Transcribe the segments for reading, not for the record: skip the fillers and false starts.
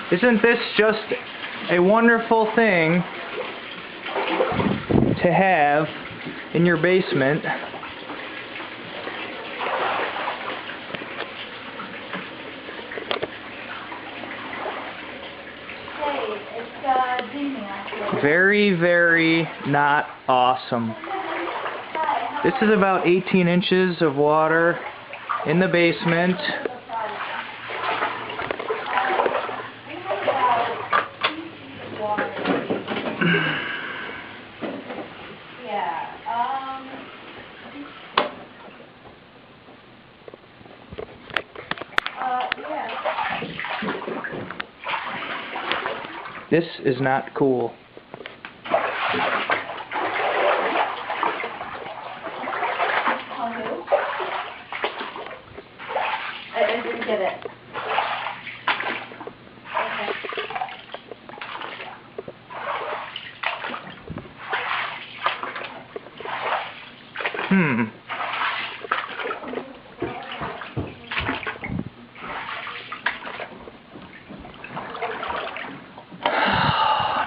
Isn't this just a wonderful thing to have in your basement? Very, very not awesome. This is about 18 inches of water in the basement. This is not cool. I didn't get it.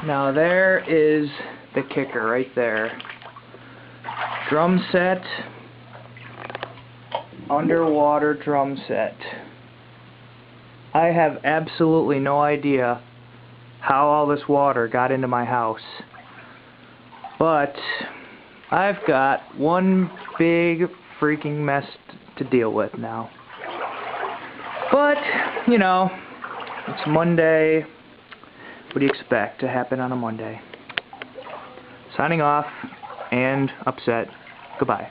Now there is the kicker right there. Drum set, underwater drum set. I have absolutely no idea how all this water got into my house. But I've got one big freaking mess to deal with now. But, you know, it's Monday. What do you expect to happen on a Monday? Signing off and upset. Goodbye.